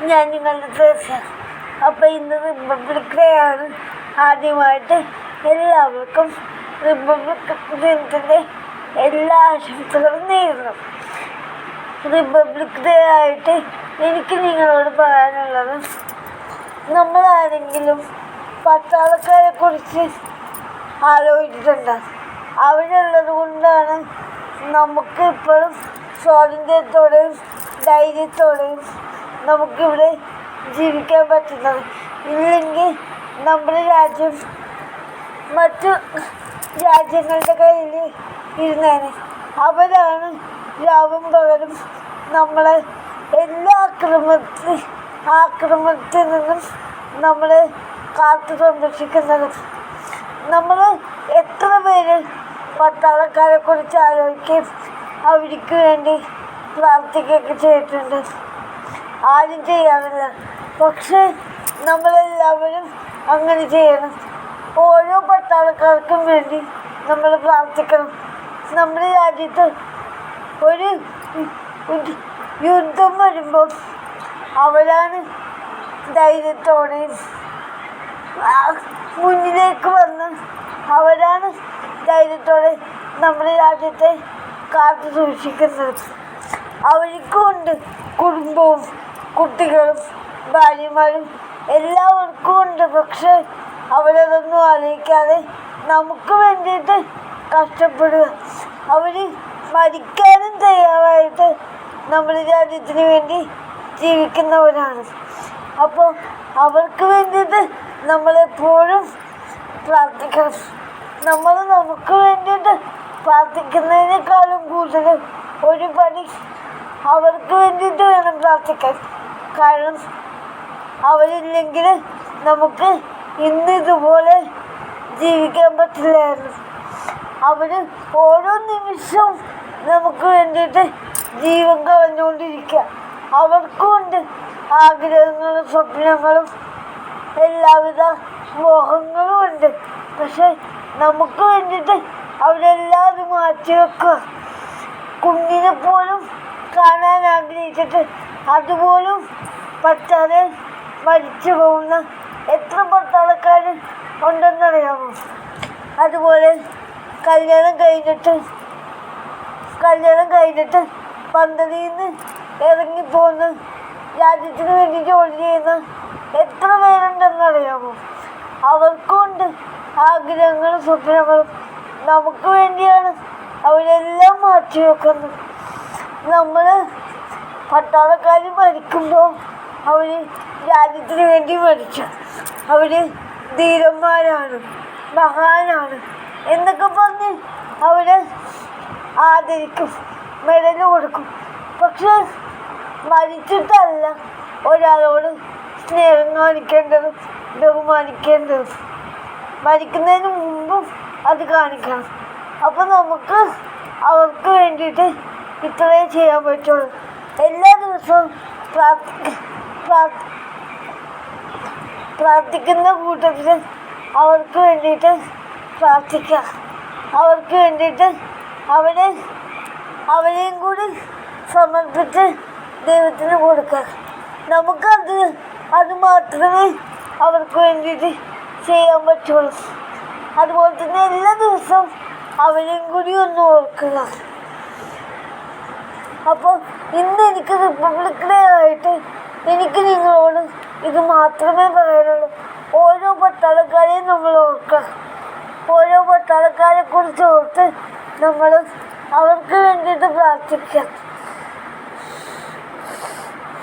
ഞാൻ നിങ്ങളുടെ തീർച്ച. അപ്പോൾ ഇന്ന് റിപ്പബ്ലിക് ഡേ ആണ്. ആദ്യമായിട്ട് എല്ലാവർക്കും റിപ്പബ്ലിക് ദിനത്തിൻ്റെ എല്ലാ ആശംസകളും നേരുന്നു. റിപ്പബ്ലിക് ഡേ ആയിട്ട് എനിക്ക് നിങ്ങളോട് പറയാനുള്ളത്, നമ്മളാരെങ്കിലും പട്ടാളക്കാരെക്കുറിച്ച് ആലോചിച്ചിട്ടുണ്ട്. അവരുള്ളത് കൊണ്ടാണ് നമുക്ക് ഇപ്പോഴും സ്വാതന്ത്ര്യത്തോടെയും ധൈര്യത്തോടെയും നമുക്കിവിടെ ജീവിക്കാൻ പറ്റുന്നത്. ഇല്ലെങ്കിൽ നമ്മുടെ രാജ്യം മറ്റു രാജ്യങ്ങളുടെ കയ്യിൽ ഇരുന്നേനെ. അവരാണ് രാവും പകലും നമ്മളെ എല്ലാ ആക്രമണത്തിൽ നിന്നും നമ്മളെ കാത്തു സംരക്ഷിക്കുന്നത്. നമ്മൾ എത്ര പേര് പട്ടാളക്കാരെക്കുറിച്ച് ആലോചിക്കുകയും അവർക്ക് വേണ്ടി പ്രാർത്ഥിക്കുകയൊക്കെ ചെയ്തിട്ടുണ്ട്. ആരും ചെയ്യാറില്ല. പക്ഷേ നമ്മളെല്ലാവരും അങ്ങനെ ചെയ്യണം. ഓരോ പട്ടാളക്കാർക്കും വേണ്ടി നമ്മൾ പ്രാർത്ഥിക്കണം. നമ്മുടെ രാജ്യത്ത് ഒരു യുദ്ധം വരുമ്പോൾ അവരാണ് ധൈര്യത്തോടെയും മുന്നിലേക്ക് വന്ന് അവരാണ് ധൈര്യത്തോടെ നമ്മുടെ രാജ്യത്തെ കാത്തു സൂക്ഷിക്കുന്നത്. അവർക്കും ഉണ്ട് കുടുംബവും കുട്ടികളും ഭാര്യമാരും എല്ലാവർക്കും ഉണ്ട്. പക്ഷേ അവരതൊന്നും ആലോചിക്കാതെ നമുക്ക് വേണ്ടിയിട്ട് കഷ്ടപ്പെടുക. അവർ മരിക്കാനും തയ്യാറായിട്ട് നമ്മുടെ രാജ്യത്തിന് വേണ്ടി ജീവിക്കുന്നവരാണ്. അപ്പോൾ അവർക്ക് വേണ്ടിയിട്ട് നമ്മളെപ്പോഴും പ്രാർത്ഥിക്കണം. നമ്മൾ നമുക്ക് വേണ്ടിയിട്ട് പ്രാർത്ഥിക്കുന്നതിനേക്കാളും കൂടുതൽ ഒരു പണി അവർക്ക് വേണ്ടിയിട്ട് വേണം പ്രാർത്ഥിക്കാൻ. കാരണം അവരില്ലെങ്കിൽ നമുക്ക് ഇന്ന് ഇതുപോലെ ജീവിക്കാൻ പറ്റില്ലായിരുന്നു. അവർ ഓരോ നിമിഷവും നമുക്ക് വേണ്ടിയിട്ട് ജീവൻ കളഞ്ഞുകൊണ്ടിരിക്കുക. അവർക്കും ഉണ്ട് ആഗ്രഹങ്ങളും സ്വപ്നങ്ങളും എല്ലാവിധ മോഹങ്ങളും ഉണ്ട്. പക്ഷെ നമുക്ക് വേണ്ടിയിട്ട് അവരെല്ലാവരും മാറ്റിവെക്കുക. കുഞ്ഞിനെ പോലും കാണാൻ ആഗ്രഹിച്ചിട്ട് അതുപോലും പറ്റാതെ മരിച്ചു പോകുന്ന എത്ര പട്ടാളക്കാർ ഉണ്ടെന്നറിയാമോ? അതുപോലെ കല്യാണം കഴിഞ്ഞിട്ട് പന്തലിൽ നിന്ന് ഇറങ്ങിപ്പോന്ന് രാജ്യത്തിന് വേണ്ടി ജോലി ചെയ്യുന്ന എത്ര പേരുണ്ടെന്നറിയാമോ? അവർക്കും ഉണ്ട് ആഗ്രഹങ്ങളും സ്വപ്നങ്ങളും. നമുക്ക് വേണ്ടിയാണ് അവരെല്ലാം മാറ്റിവെക്കുന്നത്. നമ്മൾ പട്ടാളക്കാർ മരിക്കുമ്പോൾ അവർ രാജ്യത്തിന് വേണ്ടി മരിച്ചു, അവർ ധീരന്മാരാണ്, മഹാനാണ് എന്നൊക്കെ പറഞ്ഞ് അവരെ ആദരിക്കും, മെഡൽ കൊടുക്കും. പക്ഷെ മരിച്ചിട്ടല്ല ഒരാളോട് സ്നേഹം കാണിക്കേണ്ടതും ബഹുമാനിക്കേണ്ടതും. മരിക്കുന്നതിന് മുമ്പും അത് കാണിക്കണം. അപ്പോൾ നമുക്ക് അവർക്ക് വേണ്ടിയിട്ട് ഇത്രയേ ചെയ്യാൻ പറ്റുള്ളൂ. എല്ലാ ദിവസവും പ്രാർത്ഥിക്കുന്ന കൂട്ടത്തിൽ അവർക്ക് വേണ്ടിയിട്ട് പ്രാർത്ഥിക്കുക. അവർക്ക് വേണ്ടിയിട്ട് അവരെയും കൂടി സമർപ്പിച്ച് ദൈവത്തിന് കൊടുക്കുക. അത് മാത്രമേ അവർക്ക് വേണ്ടിയിട്ട് ചെയ്യാൻ പറ്റുള്ളൂ. അതുപോലെ തന്നെ എല്ലാ ദിവസവും അവരെയും കൂടി ഒന്ന് ഓർക്കുക. അപ്പോൾ ഇന്ന് എനിക്ക് റിപ്പബ്ലിക് ഡേ ആയിട്ട് എനിക്ക് നിങ്ങളോട് ഇത് മാത്രമേ പറയാനുള്ളൂ. ഓരോ പട്ടാളക്കാരെയും നമ്മൾ ഓർക്കുക. ഓരോ പട്ടാളക്കാരെക്കുറിച്ച് ഓർത്ത് നമ്മൾ അവർക്ക് വേണ്ടിയിട്ട് പ്രാർത്ഥിക്കുക.